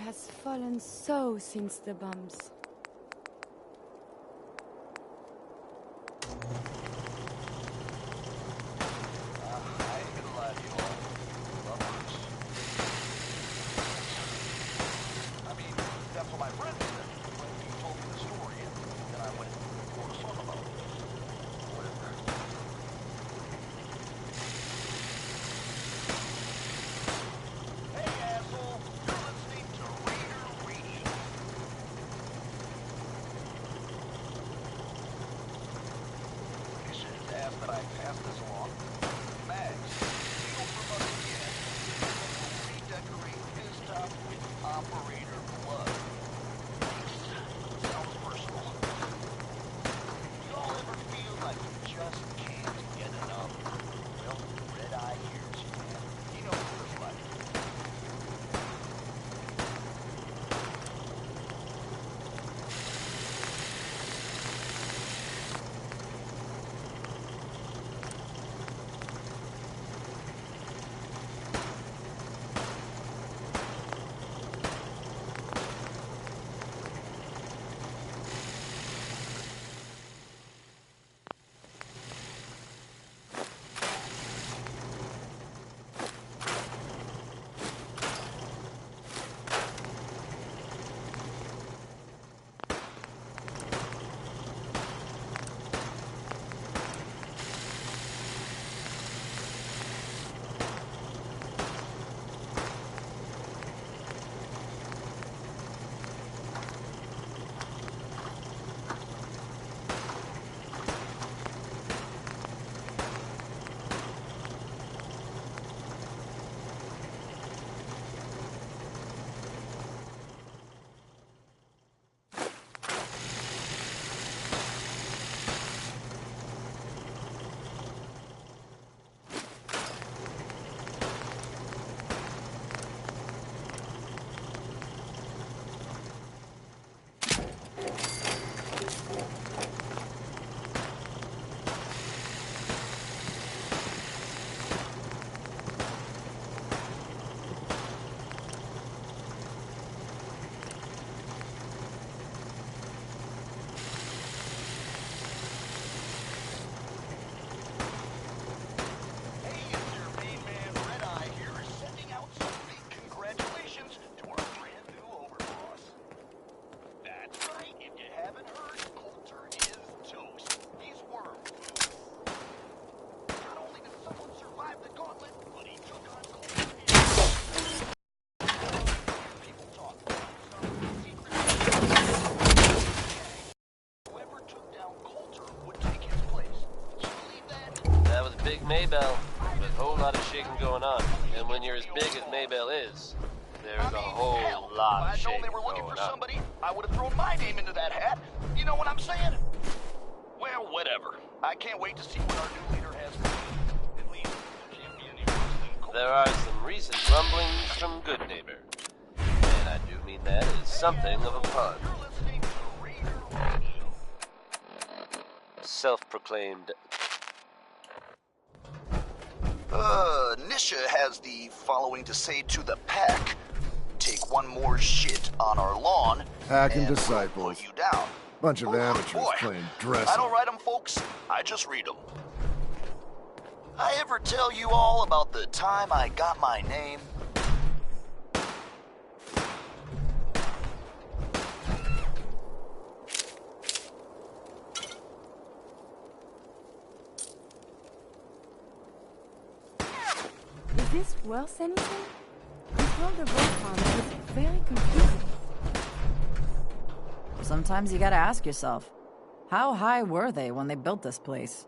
has fallen so since the bombs. I ain't gonna lie to you all. Lovers. I mean, that's what my friend said when he told me the story, and then I went and wrote a song about it. Whatever. Hey, asshole! You're listening to Raider Radio. Nisha has asked that I pass this along. Mags, steal from us again, and we'll redecorate his top with operator blood. Sounds personal. Y'all ever feel like you just can't get enough? Well, Red Eye hears you, man. He knows what it's like. Hey, it's your main man Red Eye here, sending out some big congratulations to our brand new overboss. That's right, if you haven't heard, Coulter is toast. He's worm food. Not only did someone survive the gauntlet, but he took on Coulter's people talk about some secret. Whoever took down Coulter would take his place. You believe that? That was Big Maybell. There's a whole lot of shaking going on. And when you're as big as Maybell is, there's a whole hell, lot of if I'd known shaking they were looking going for on. somebody, I would have thrown my name into that hat. You know what I'm saying? Well, whatever. I can't wait to see what our new leader has for me. At least, there can't be any worse than Coulter. There are some recent rumblings from Good Neighbor. And I do mean that as something of a pun. You're listening to Raider Radio. Self-proclaimed. Nisha has the following to say to the pack. Take one more shit on our lawn, Pack and and we'll disciples. put you down. Bunch of Oh, amateurs boy. playing dress I up. don't write them, folks. I just read them. I ever tell you all about the time I got my name? Is this worth anything? This world of Wolf Farm is very confusing. Sometimes you gotta ask yourself, how high were they when they built this place?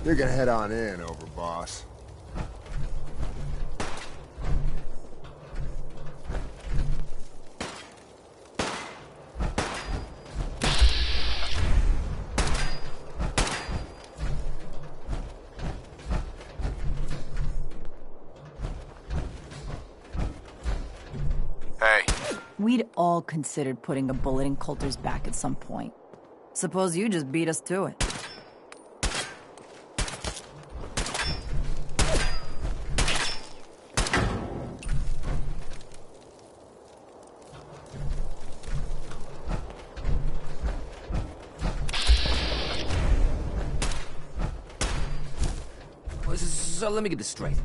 You can head on in, overboss. We'd all considered putting a bullet in Coulter's back at some point. Suppose you just beat us to it. So let me get this straight.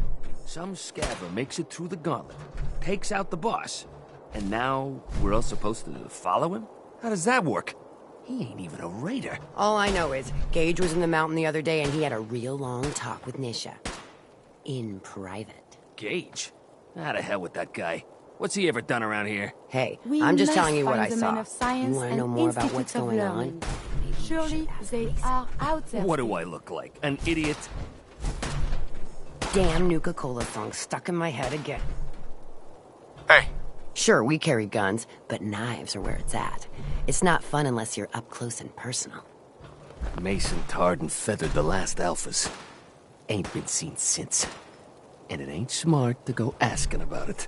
Some scabber makes it through the gauntlet, takes out the boss, and now we're all supposed to follow him? How does that work? He ain't even a raider. All I know is Gage was in the mountain the other day and he had a real long talk with Nisha. In private. Gage? How the hell with that guy? What's he ever done around here? Hey, We I'm just must telling you what find I the saw. men of science You want to and know more about what's institutes of going learning. on? Maybe you Surely should ask they Lisa. are out there. What do I look like? An idiot? Damn Nuka Cola song stuck in my head again. Hey. Sure, we carry guns, but knives are where it's at. It's not fun unless you're up close and personal. Mason tarred and feathered the last alphas. Ain't been seen since. And it ain't smart to go asking about it.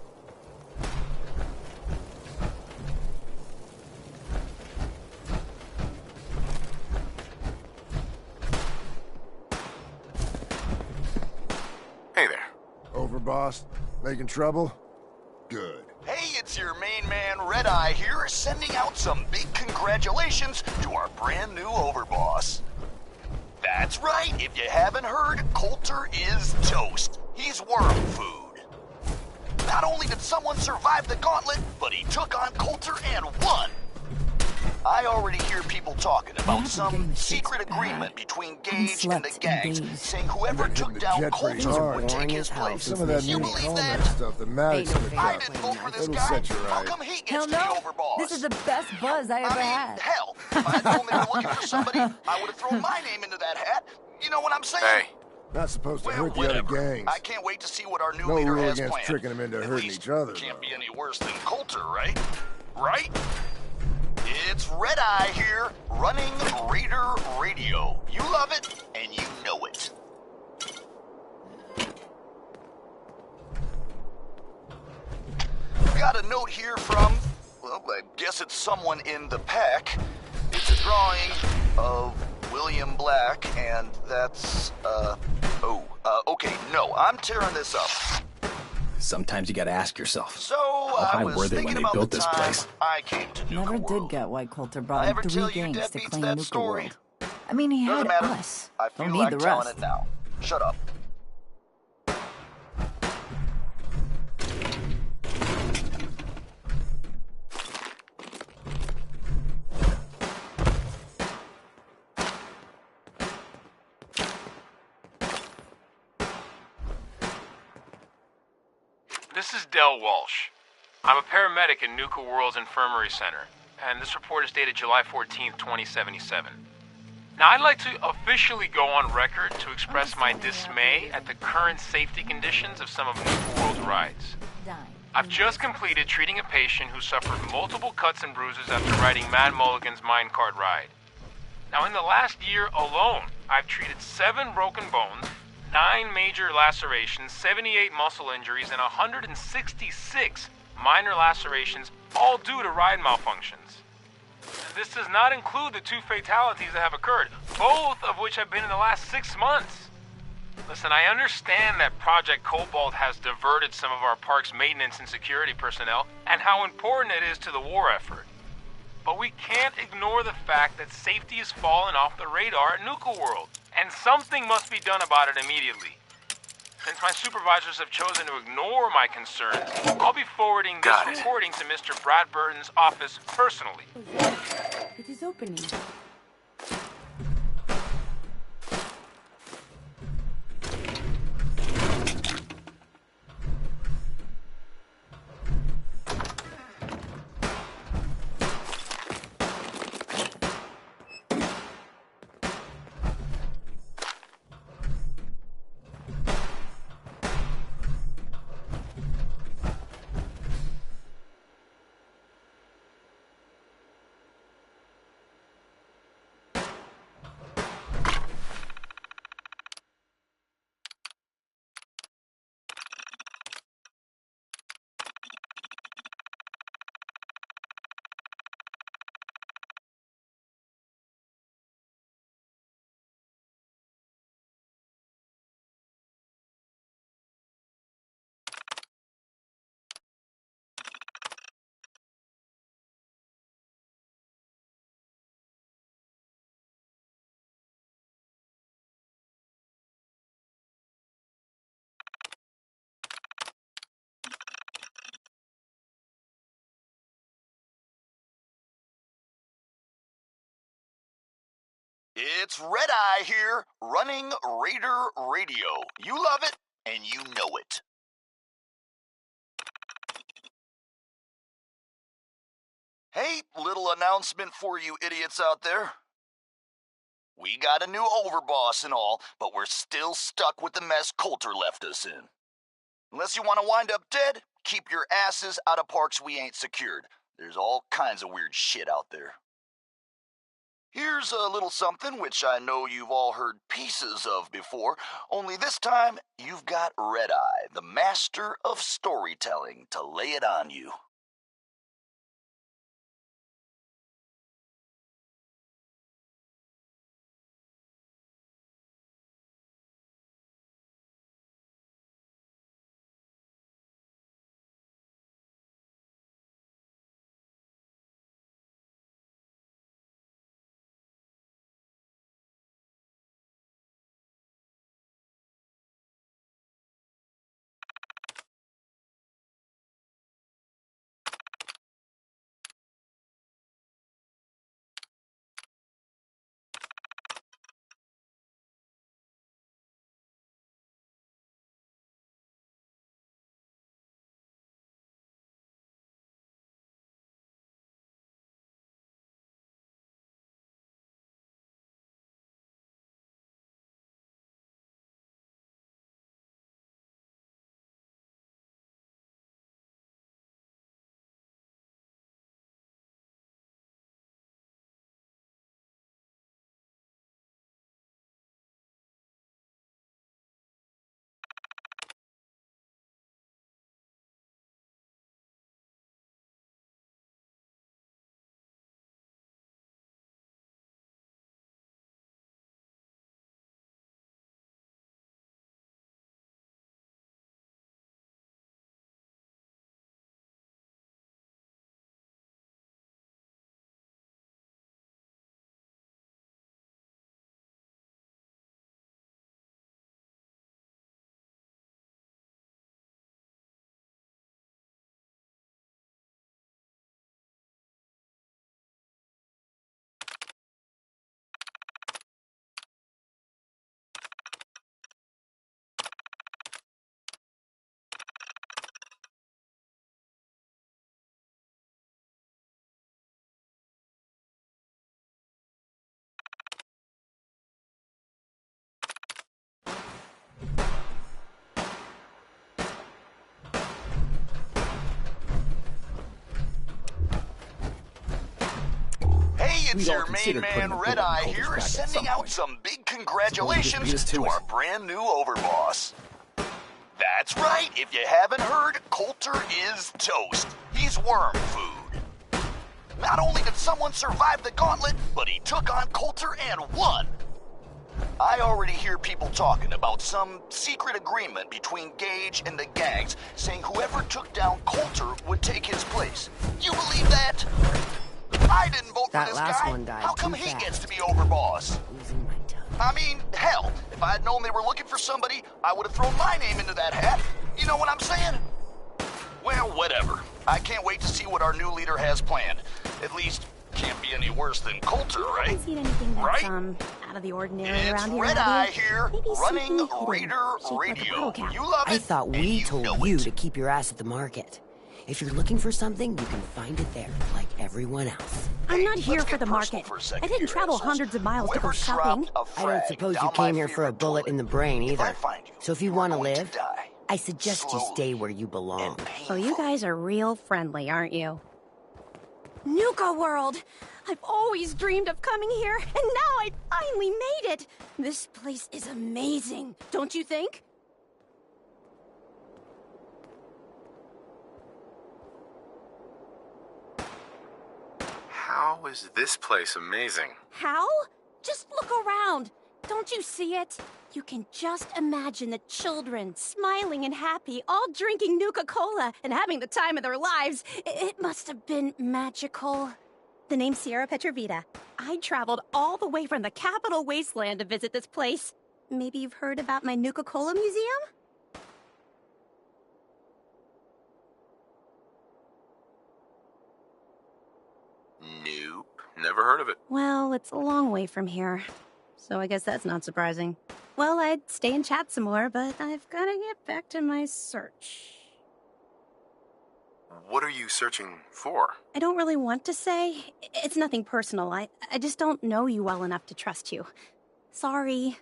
Hey there. Over, boss? Making trouble? Good. Hey, it's your main man, Red Eye here, sending out some big congratulations to our brand new overboss. That's right, if you haven't heard, Coulter is toast. He's worm food. Not only did someone survive the gauntlet, but he took on Coulter and won. I already hear people talking about some secret agreement between Gage and the gangs, saying whoever took down Coulter would take his place. Some of that You new believe combat that? stuff that Maddox Ain't no picked fake I up. didn't vote for this It'll guy. set you How right. come he Hell gets to be no! overboss? This is the best buzz I ever had. Hell, if I had known they were looking for somebody, I would have thrown my name into that hat. You know what I'm saying? Hey. Not supposed to Well, hurt the other whatever. gangs. I can't wait to see what our new No leader rule has against planned. tricking them into At hurting least each other, can't though. be any worse than Coulter, right? Right? It's Red Eye here, running Raider Radio. You love it, and you know it. Got a note here from, well, I guess it's someone in the pack. It's a drawing of William Black, and that's, okay, no, I'm tearing this up. Sometimes you gotta ask yourself, So, how I high was were they thinking when they about built the this time place? I came to Nuka Never World. did get why Coulter brought I in ever 3 tell you gangs to deadbeats claim that Nuka story? World. I mean, he Doesn't had matter. us. I feel Don't need like the telling rest. it now. Shut up. This is Del Walsh. I'm a paramedic in Nuka World's Infirmary Center, and this report is dated July 14th, 2077. Now, I'd like to officially go on record to express my dismay at the current safety conditions of some of Nuka World's rides. I've just completed treating a patient who suffered multiple cuts and bruises after riding Mad Mulligan's minecart ride. Now, in the last year alone, I've treated 7 broken bones, 9 major lacerations, 78 muscle injuries, and 166 minor lacerations, all due to ride malfunctions. This does not include the 2 fatalities that have occurred, both of which have been in the last 6 months. Listen, I understand that Project Cobalt has diverted some of our park's maintenance and security personnel, and how important it is to the war effort. But we can't ignore the fact that safety has fallen off the radar at Nuka World, and something must be done about it immediately. Since my supervisors have chosen to ignore my concerns, I'll be forwarding this recording to Mr. Bradburton's office personally. It is opening. It's Red Eye here, running Raider Radio. You love it, and you know it. Hey, little announcement for you idiots out there. We got a new overboss and all, but we're still stuck with the mess Coulter left us in. Unless you want to wind up dead, keep your asses out of parks we ain't secured. There's all kinds of weird shit out there. Here's a little something which I know you've all heard pieces of before, only this time you've got Red Eye, the master of storytelling, to lay it on you. Hey, it's your main man Red Eye here, sending out some big congratulations to our brand new overboss. That's right, if you haven't heard, Coulter is toast. He's worm food. Not only did someone survive the gauntlet, but he took on Coulter and won. I already hear people talking about some secret agreement between Gage and the gangs, saying whoever took down Coulter would take his place. You believe that? I didn't vote for this guy. One died How come too he fast. gets to be overboss? Losing my tongue. I mean, hell, if I had known they were looking for somebody, I would have thrown my name into that hat. You know what I'm saying? Well, whatever. I can't wait to see what our new leader has planned. At least, can't be any worse than Coulter, I right? haven't seen anything that's, Right? out of the ordinary It's around here. Red have Eye you? here, Maybe running something hidden, Raider shaped like a Radio. bottle cap. You love it, I thought and we you told know you it. to keep your ass at the market. If you're looking for something, you can find it there, like everyone else. I'm not Let's here get for the personal market. for a second I didn't here, travel assholes. hundreds of miles to go Whoever shopping. dropped a I don't frag suppose you down came my here for a favorite bullet toilet. in the brain If I either. find you, So if you you're want to going live, die. I suggest you Slowly stay where you belong. and So you painfully. guys are real friendly, aren't you? Nuka World! I've always dreamed of coming here, and now I finally made it! This place is amazing, don't you think? How is this place amazing? How? Just look around. Don't you see it? You can just imagine the children, smiling and happy, all drinking Nuka-Cola and having the time of their lives. It must have been magical. The name's Sierra Petrovita. I traveled all the way from the capital wasteland to visit this place. Maybe you've heard about my Nuka-Cola museum? Nope. Never heard of it. Well, it's a long way from here. so I guess that's not surprising. Well, I'd stay and chat some more, but I've gotta get back to my search. What are you searching for? I don't really want to say. It's nothing personal. I just don't know you well enough to trust you. Sorry.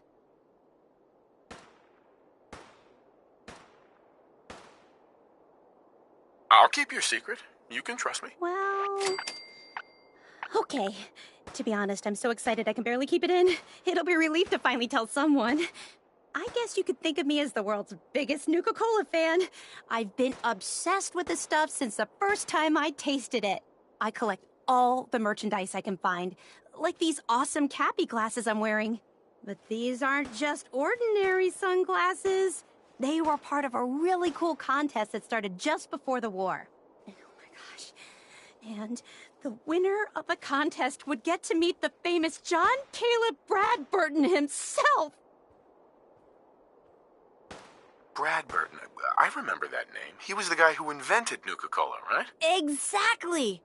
I'll keep your secret. You can trust me. Well... Okay. To be honest, I'm so excited I can barely keep it in. It'll be a relief to finally tell someone. I guess you could think of me as the world's biggest Nuka-Cola fan. I've been obsessed with this stuff since the first time I tasted it. I collect all the merchandise I can find, like these awesome Cappy glasses I'm wearing. But these aren't just ordinary sunglasses. They were part of a really cool contest that started just before the war. Oh my gosh. And the winner of the contest would get to meet the famous John Caleb Bradburton himself. Bradburton. I remember that name. He was the guy who invented Nuka-Cola, right? Exactly.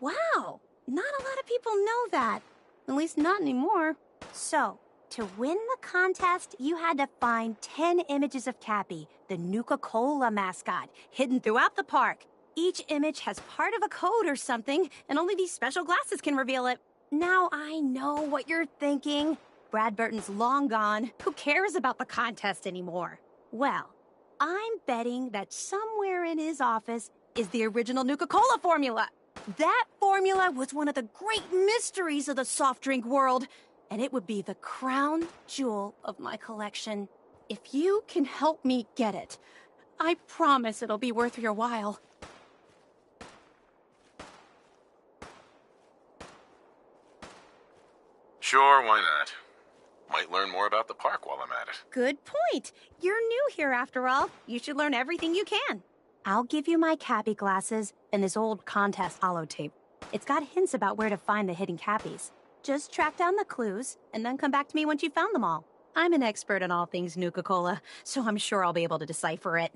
Wow. Not a lot of people know that. At least not anymore. So, to win the contest, you had to find 10 images of Cappy, the Nuka-Cola mascot, hidden throughout the park. Each image has part of a code or something, and only these special glasses can reveal it. Now I know what you're thinking. Bradburton's long gone. Who cares about the contest anymore? Well, I'm betting that somewhere in his office is the original Nuka-Cola formula. That formula was one of the great mysteries of the soft drink world, and it would be the crown jewel of my collection. If you can help me get it, I promise it'll be worth your while. Sure, why not? Might learn more about the park while I'm at it. Good point. You're new here after all. You should learn everything you can. I'll give you my Cappy glasses and this old contest holotape. It's got hints about where to find the hidden Cappies. Just track down the clues and then come back to me once you've found them all. I'm an expert in all things Nuka-Cola, so I'm sure I'll be able to decipher it.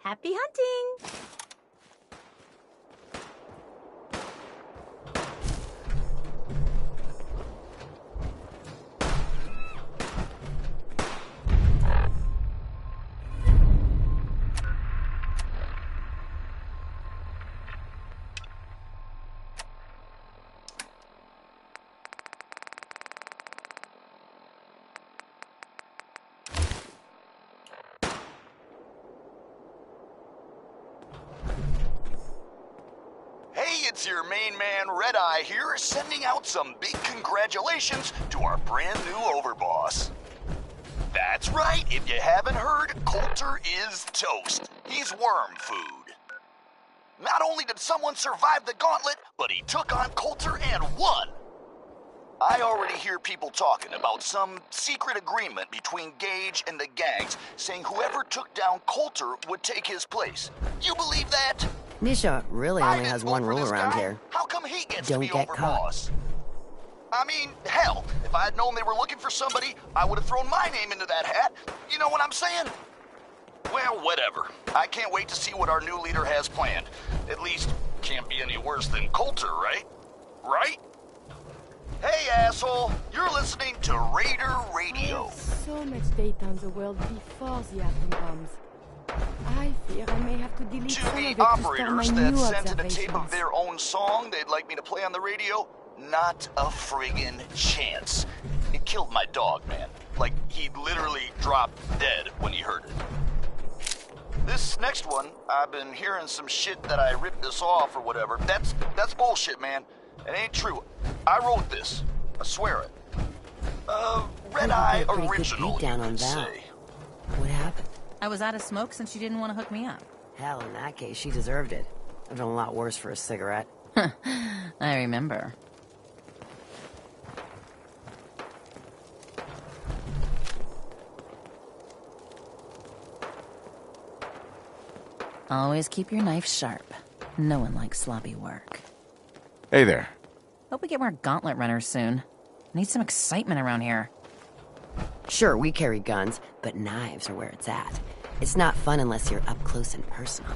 Happy hunting! It's your main man, Red Eye here, sending out some big congratulations to our brand new overboss. That's right, if you haven't heard, Coulter is toast. He's worm food. Not only did someone survive the gauntlet, but he took on Coulter and won. I already hear people talking about some secret agreement between Gage and the gangs, saying whoever took down Coulter would take his place. You believe that? Nisha really only has one rule around here. How come he gets Don't to be get overboss? I mean, hell, if I had known they were looking for somebody, I would have thrown my name into that hat. You know what I'm saying? Well, whatever. I can't wait to see what our new leader has planned. At least, can't be any worse than Coulter, right? Right? Hey, asshole, you're listening to Raider Radio. So much data on the world before the atom bombs. I fear I may have to delete To some of the it to start operators my that new sent in a tape observations. of their own song they'd like me to play on the radio, not a friggin' chance. It killed my dog, man. Like, he literally dropped dead when he heard it. This next one, I've been hearing some shit that I ripped this off or whatever. That's bullshit, man. It ain't true. I wrote this. I swear it. Red Eye Pretty good original, beat down you on could Val. say. What happened? I was out of smoke since you didn't want to hook me up. Hell, in that case, she deserved it. I've done a lot worse for a cigarette. I remember. Always keep your knife sharp. No one likes sloppy work. Hey there. Hope we get more gauntlet runners soon. Need some excitement around here. Sure, we carry guns, but knives are where it's at. It's not fun unless you're up close and personal.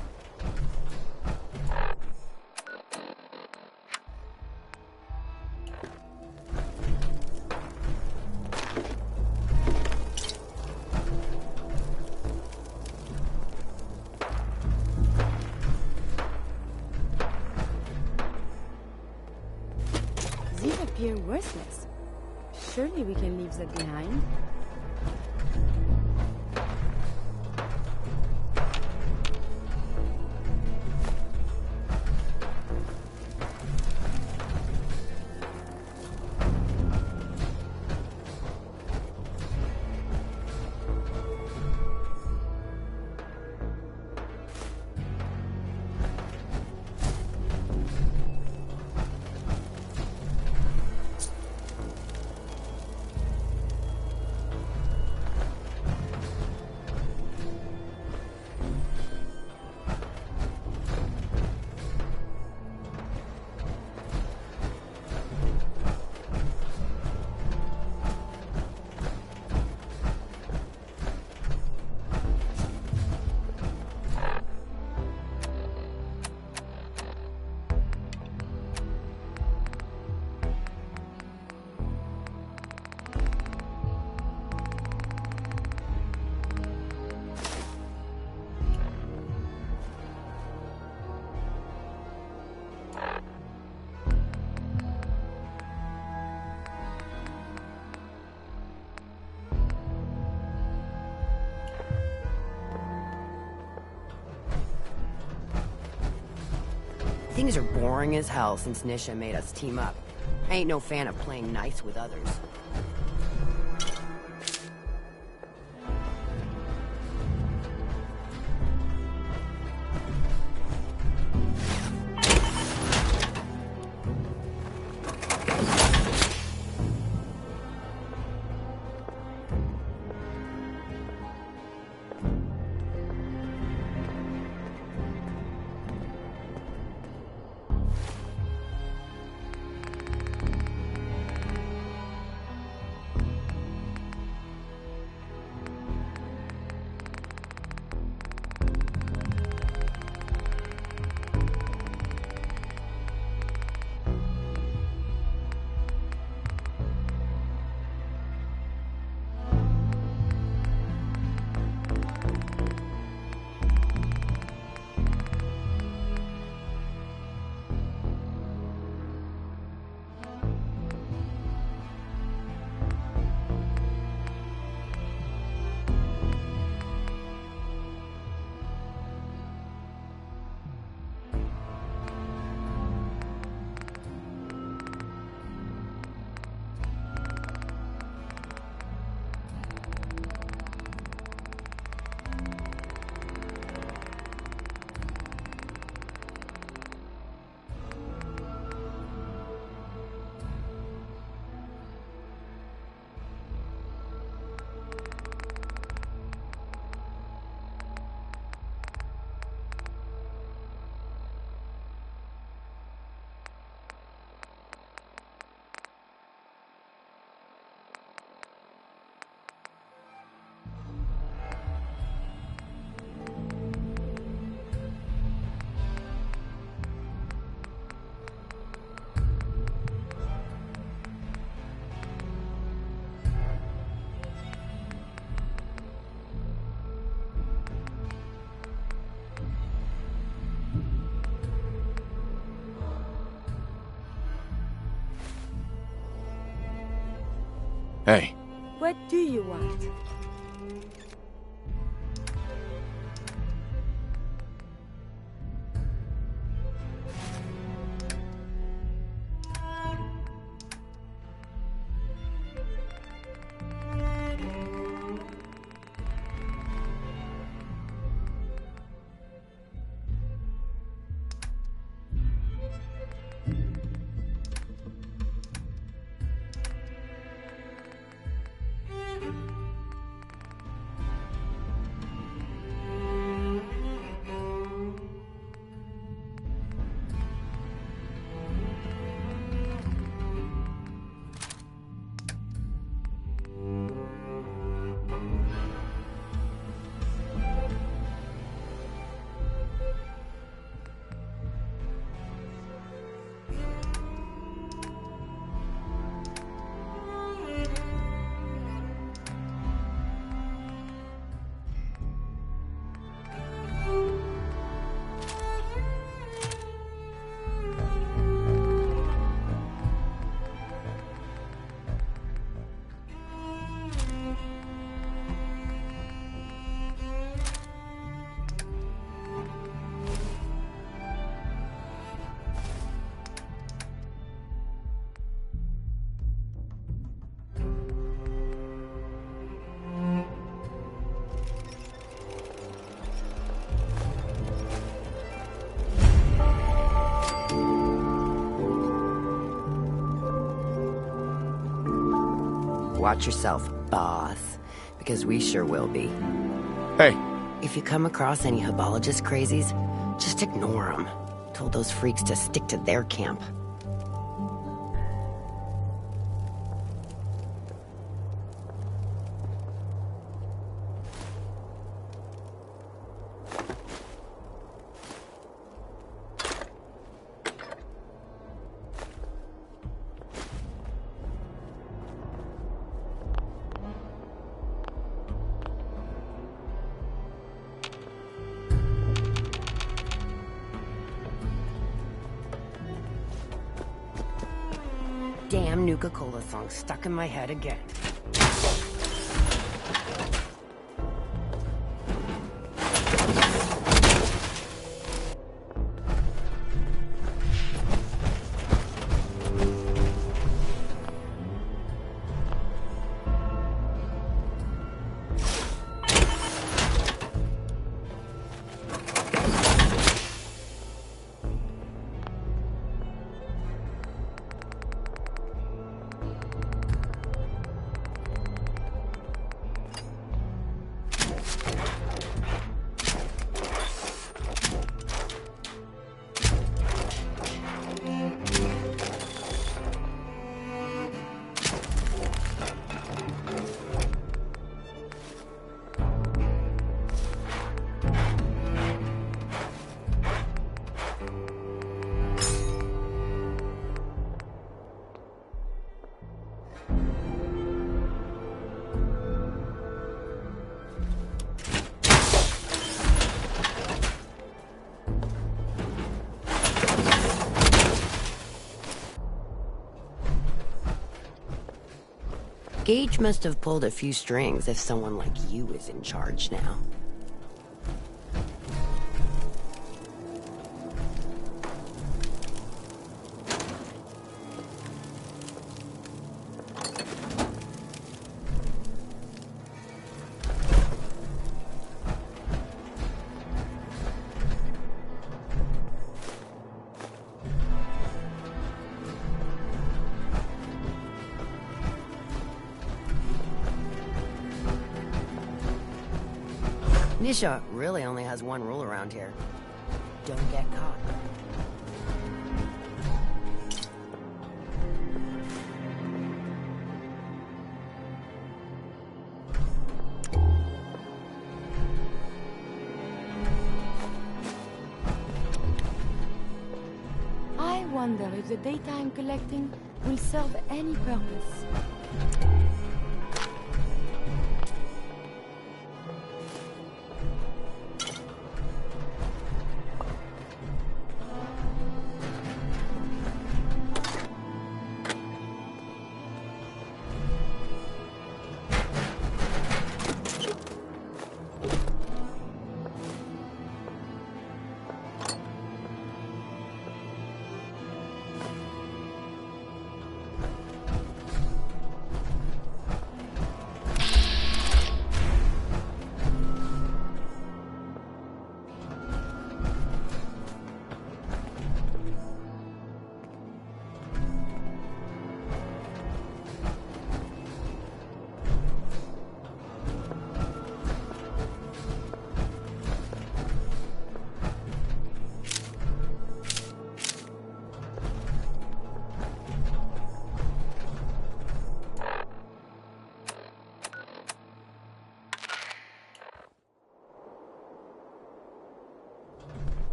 These appear worthless. Surely we can leave that behind. Things are boring as hell since Nisha made us team up. I ain't no fan of playing nice with others. Hey. What do you want? watch yourself, boss. Because we sure will be. Hey. If you come across any Hebologist crazies, just ignore them. Told those freaks to stick to their camp. Damn Nuka-Cola song stuck in my head again. Gage must have pulled a few strings if someone like you is in charge now. Nisha really only has one rule around here. Don't get caught. I wonder if the data I'm collecting will serve any purpose.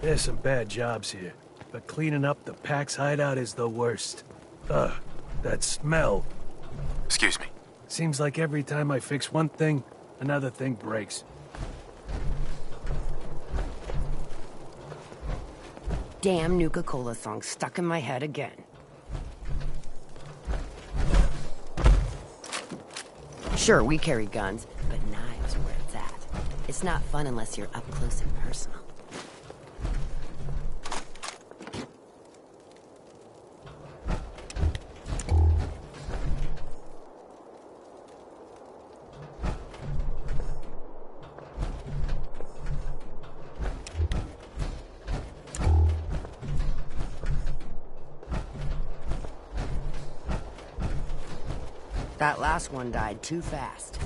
There's some bad jobs here, but cleaning up the Pack's hideout is the worst. Ugh, that smell. Excuse me. Seems like every time I fix one thing, another thing breaks. Damn Nuka-Cola song stuck in my head again. Sure, we carry guns, but knives are where it's at. It's not fun unless you're up close and personal. That last one died too fast.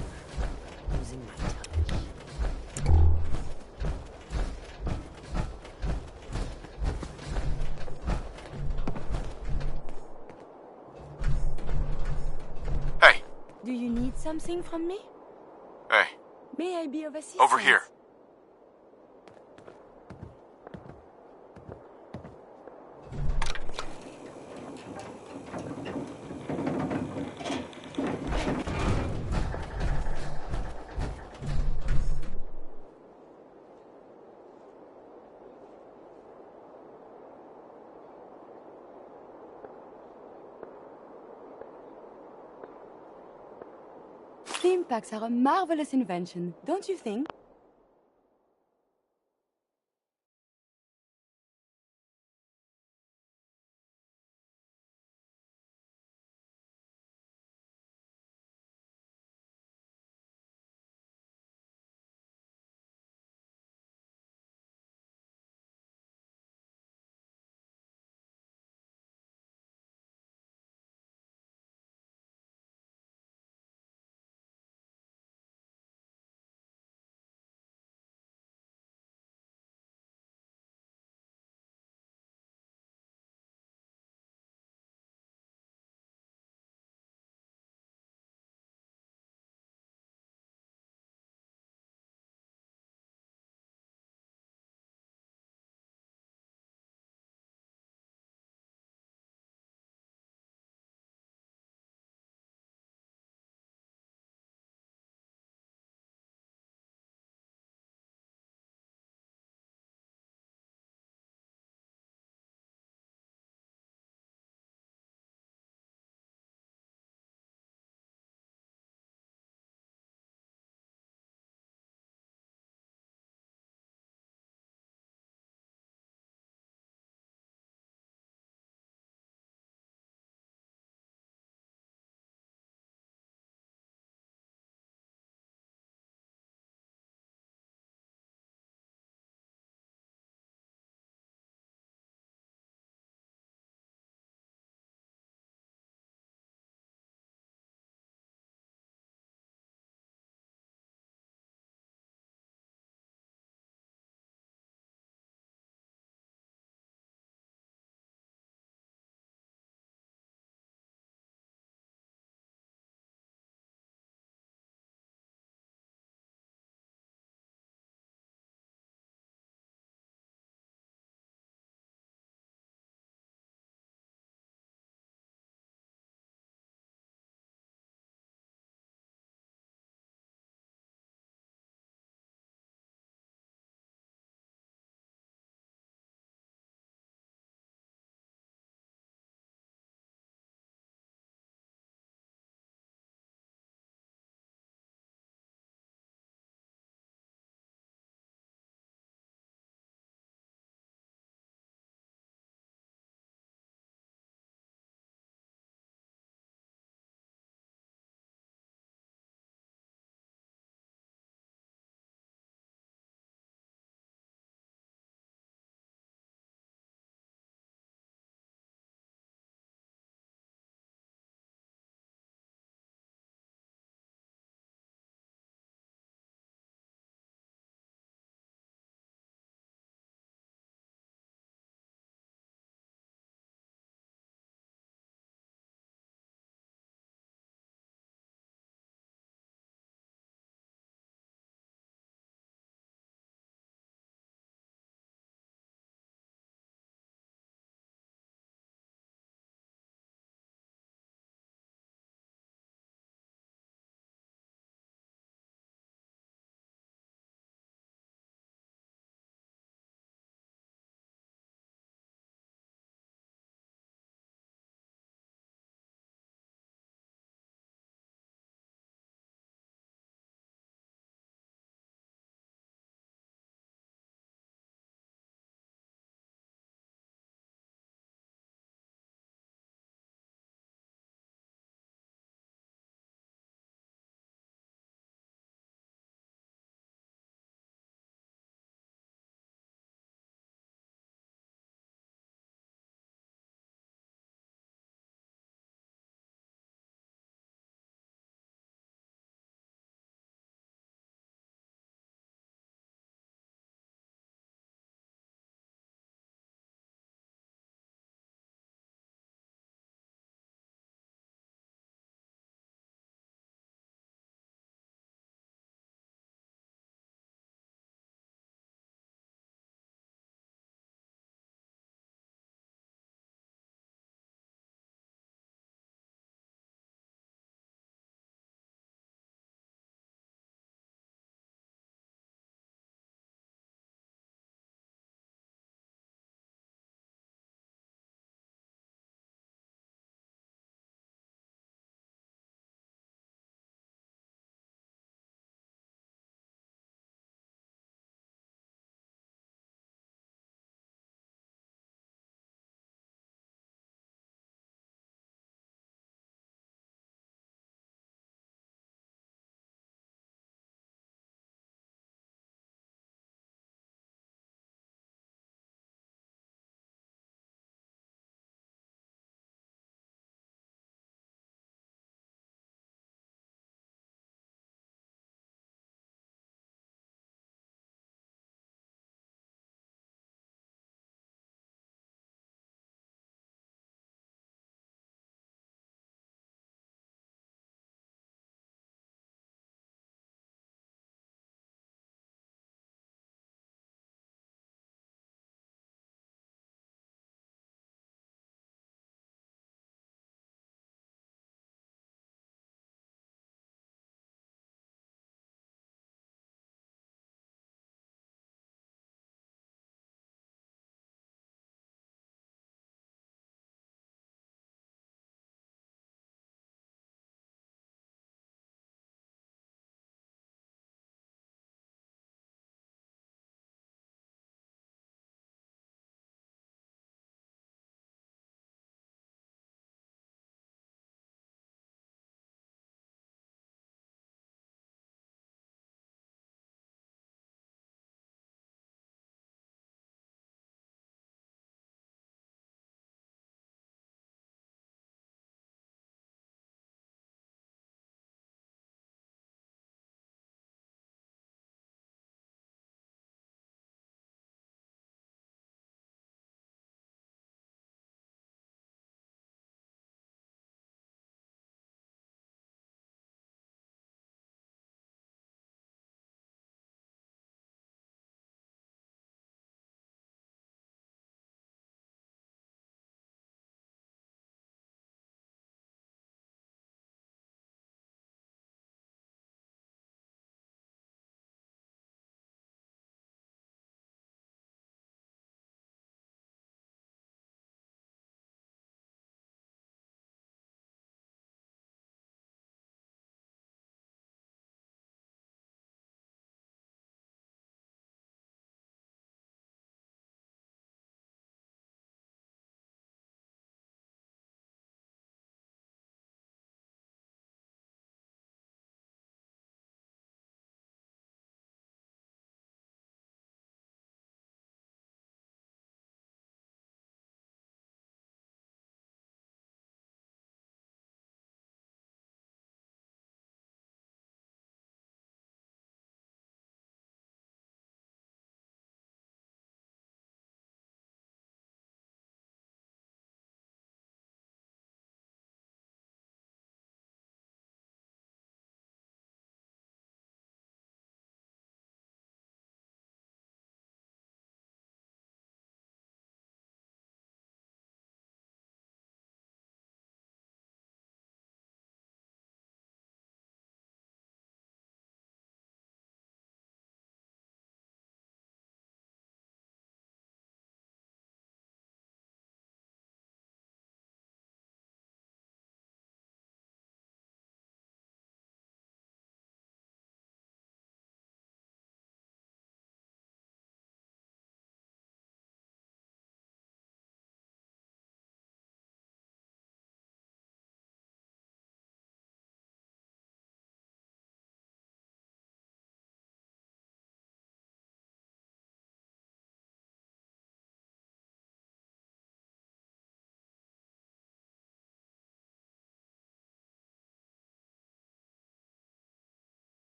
Losing my touch. Hey. Do you need something from me? Hey. May I be of assistance? Over here. Theme packs are a marvelous invention, don't you think?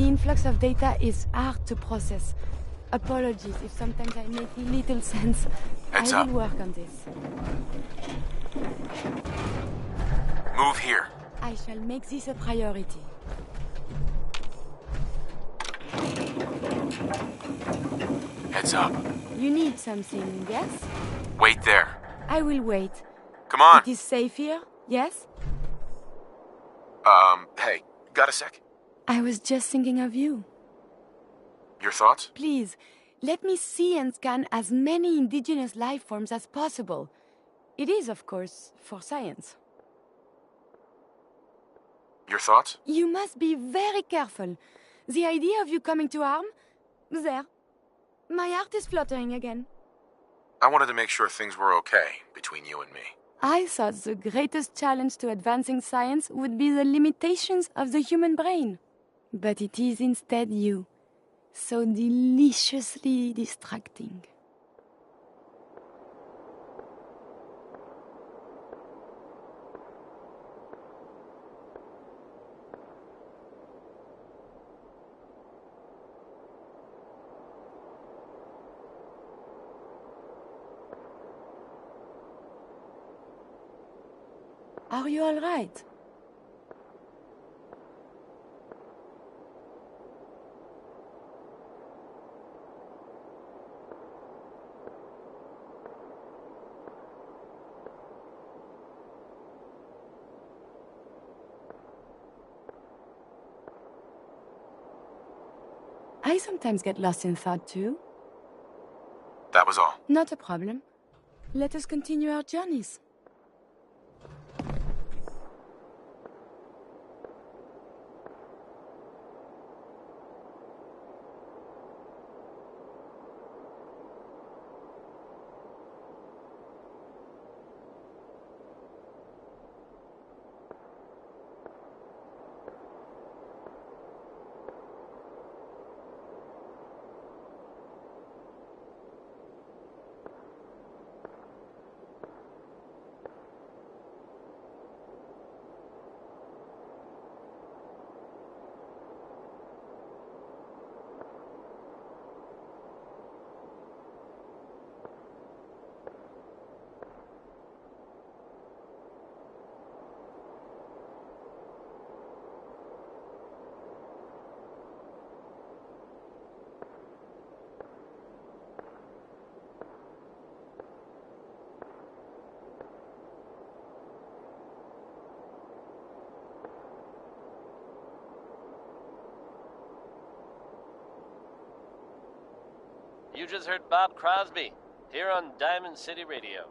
The influx of data is hard to process. Apologies if sometimes I make little sense. Heads I up. will work on this. Move here. I shall make this a priority. Heads up. You need something, yes? Wait there. I will wait. Come on. It is safe here, yes? Hey, got a sec? I was just thinking of you. Your thoughts? Please, let me see and scan as many indigenous life forms as possible. It is, of course, for science. Your thoughts? You must be very careful. The idea of you coming to harm? There. My heart is fluttering again. I wanted to make sure things were okay between you and me. I thought the greatest challenge to advancing science would be the limitations of the human brain. But it is instead you. So deliciously distracting. Are you all right? I sometimes get lost in thought too. That was all. Not a problem. Let us continue our journeys. You just heard Bob Crosby, here on Diamond City Radio.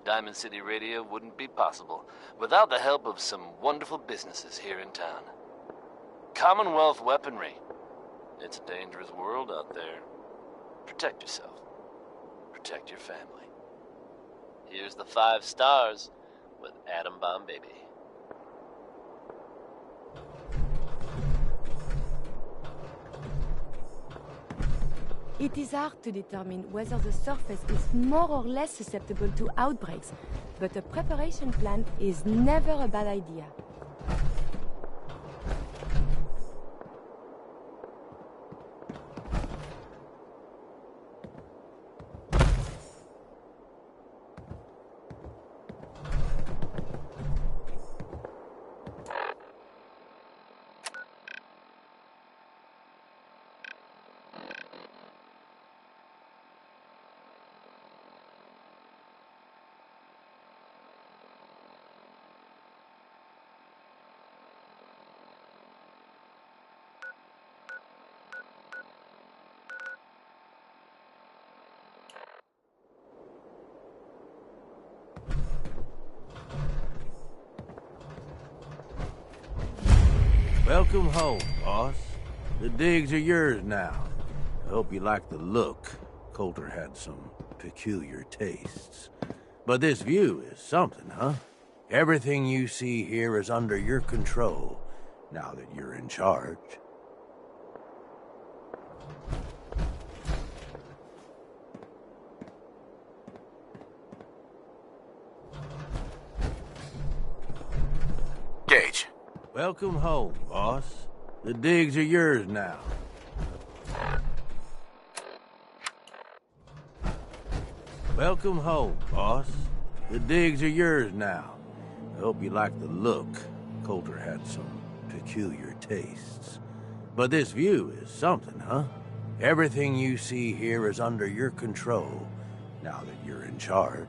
Diamond City Radio wouldn't be possible without the help of some wonderful businesses here in town. Commonwealth Weaponry. It's a dangerous world out there. Protect yourself. Protect your family. Here's the 5 stars with Atom Bomb Baby. It is hard to determine whether the surface is more or less susceptible to outbreaks, but a preparation plan is never a bad idea. Welcome home, boss. The digs are yours now. I hope you like the look. Coulter had some peculiar tastes. But this view is something, huh? Everything you see here is under your control, now that you're in charge. Welcome home, boss. The digs are yours now. Welcome home, boss. The digs are yours now. I hope you like the look. Coulter had some peculiar tastes. But this view is something, huh? Everything you see here is under your control, now that you're in charge.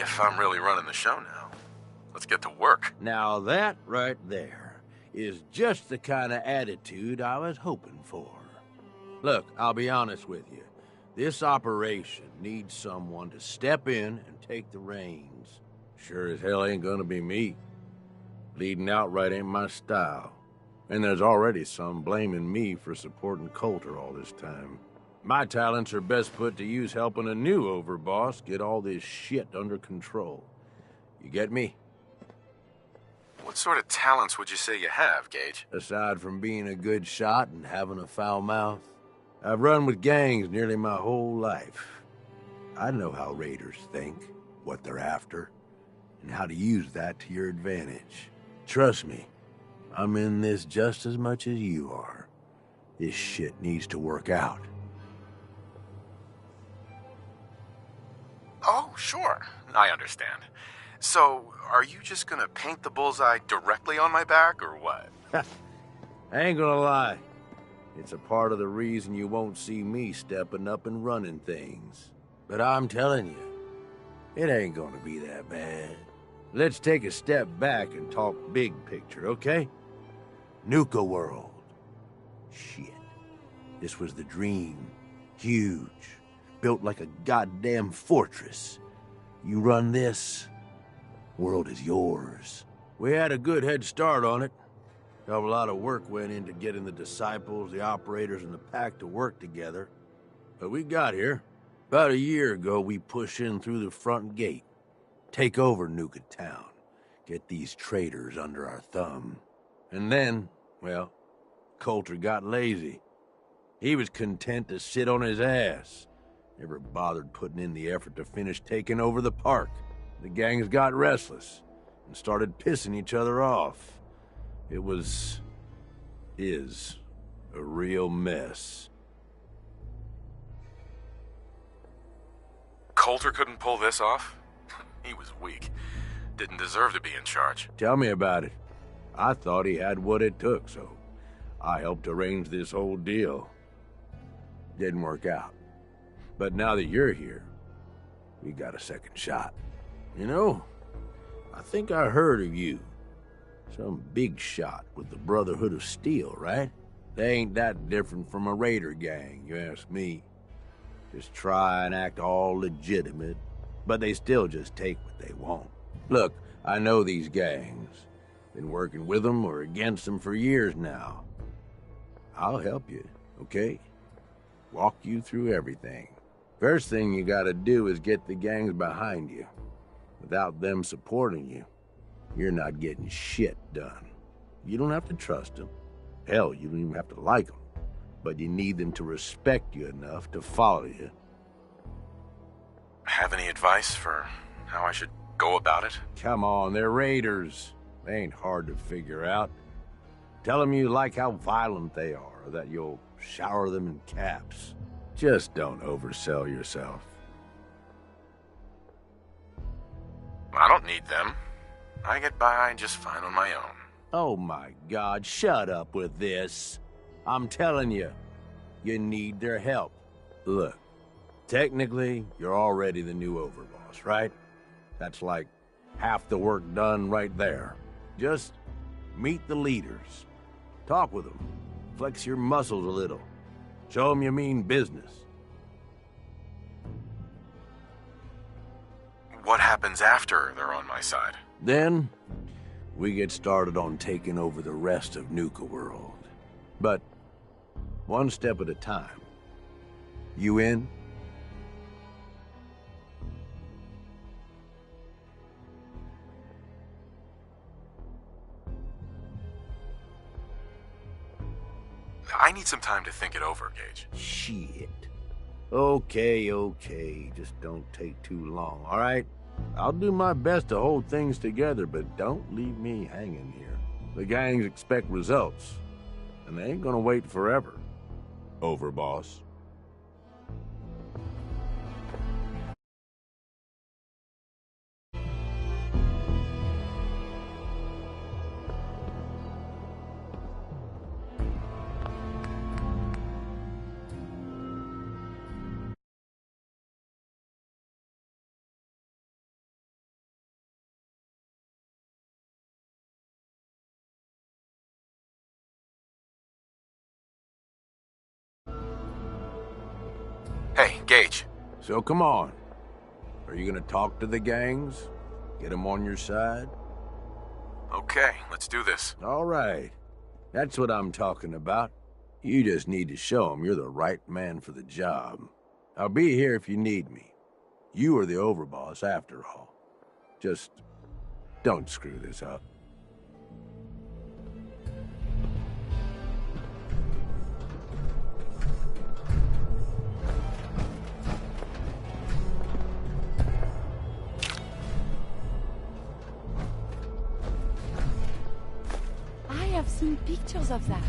If I'm really running the show now, let's get to work. Now that right there is just the kind of attitude I was hoping for. Look, I'll be honest with you. This operation needs someone to step in and take the reins. Sure as hell ain't gonna be me. Leading outright ain't my style. And there's already some blaming me for supporting Coulter all this time. My talents are best put to use helping a new overboss get all this shit under control. You get me? What sort of talents would you say you have, Gage? Aside from being a good shot and having a foul mouth, I've run with gangs nearly my whole life. I know how raiders think, what they're after, and how to use that to your advantage. Trust me, I'm in this just as much as you are. This shit needs to work out. Oh, sure. I understand. So, are you just gonna paint the bullseye directly on my back, or what? I ain't gonna lie. It's a part of the reason you won't see me stepping up and running things. But I'm telling you, it ain't gonna be that bad. Let's take a step back and talk big picture, okay? Nuka world. Shit. This was the dream. Huge. Built like a goddamn fortress. You run this, world is yours. We had a good head start on it. A lot of work went into getting the disciples, the operators, and the pack to work together. But we got here. About a year ago, we pushed in through the front gate. Take over Nuka Town. Get these traitors under our thumb. And then, well, Coulter got lazy. He was content to sit on his ass. Never bothered putting in the effort to finish taking over the park. The gangs got restless and started pissing each other off. It is a real mess. Coulter couldn't pull this off? He was weak. Didn't deserve to be in charge. Tell me about it. I thought he had what it took, so I helped arrange this whole deal. Didn't work out. But now that you're here, we got a second shot. You know, I think I heard of you. Some big shot with the Brotherhood of Steel, right? They ain't that different from a raider gang, you ask me. Just try and act all legitimate, but they still just take what they want. Look, I know these gangs. Been working with them or against them for years now. I'll help you, okay? Walk you through everything. First thing you gotta do is get the gangs behind you. Without them supporting you, you're not getting shit done. You don't have to trust them. Hell, you don't even have to like them. But you need them to respect you enough to follow you. Have any advice for how I should go about it? Come on, they're raiders. They ain't hard to figure out. Tell them you like how violent they are, or that you'll shower them in caps. Just don't oversell yourself. I don't need them. I get by just fine on my own. Oh my God, shut up with this. I'm telling you, you need their help. Look, technically, you're already the new overboss, right? That's like half the work done right there. Just meet the leaders. Talk with them. Flex your muscles a little. Show them you mean business. What happens after they're on my side? Then, we get started on taking over the rest of Nuka World. But, one step at a time. You in? I need some time to think it over, Gage. Shit. Okay. Just don't take too long, all right? I'll do my best to hold things together, but don't leave me hanging here. The gangs expect results, and they ain't gonna wait forever. Over, boss. Hey, Gage. So come on. Are you gonna talk to the gangs? Get them on your side? Okay, let's do this. All right. That's what I'm talking about. You just need to show them you're the right man for the job. I'll be here if you need me. You are the overboss after all. Just don't screw this up. I have seen pictures of that.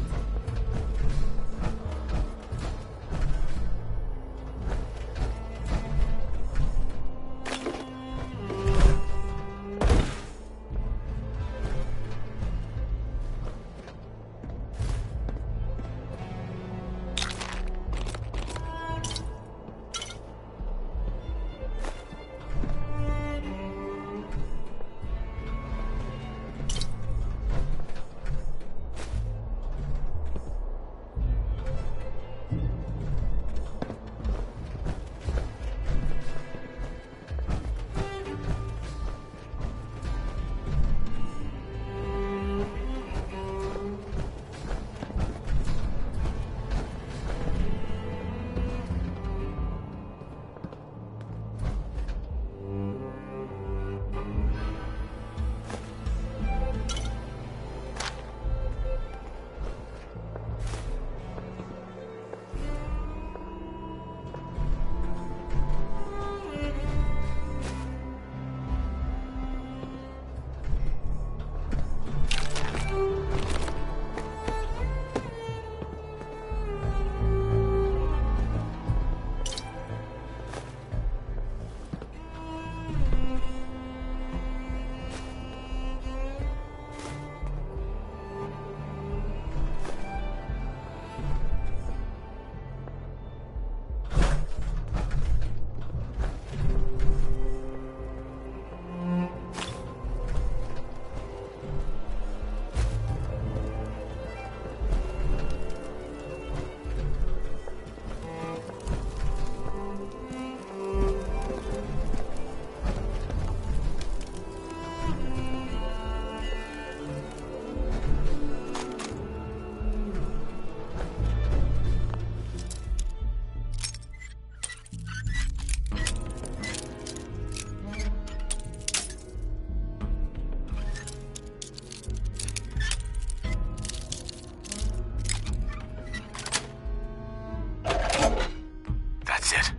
That's it.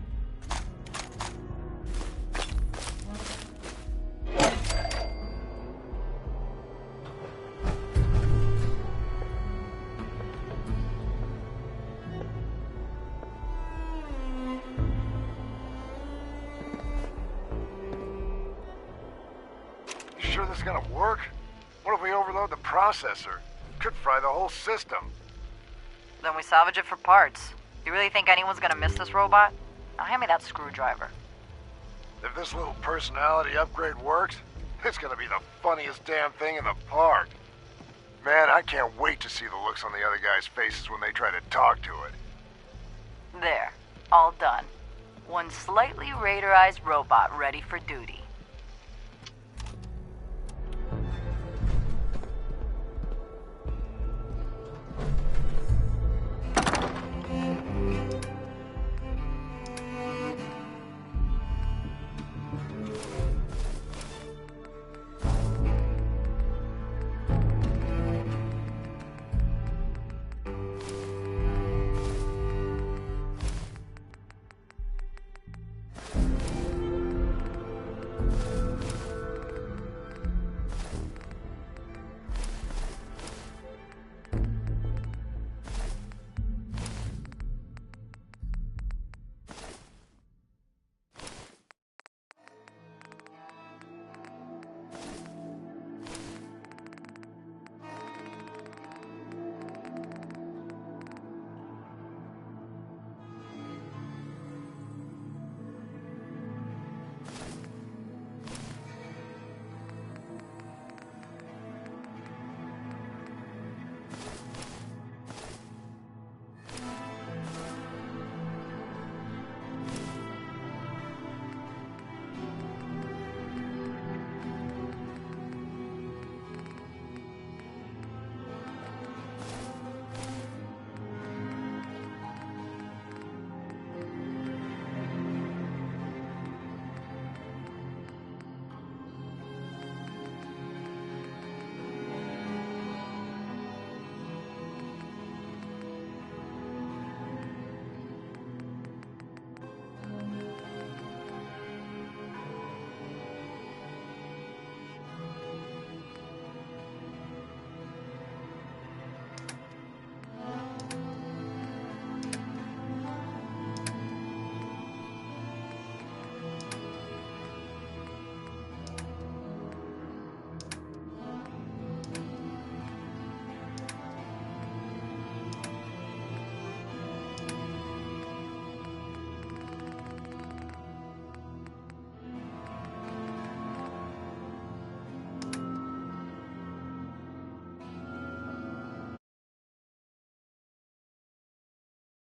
You sure this is gonna work? What if we overload the processor? Could fry the whole system. Then we salvage it for parts. You really think anyone's gonna miss this robot? Now hand me that screwdriver. If this little personality upgrade works, it's gonna be the funniest damn thing in the park. Man, I can't wait to see the looks on the other guys' faces when they try to talk to it. There. All done. One slightly radarized robot ready for duty.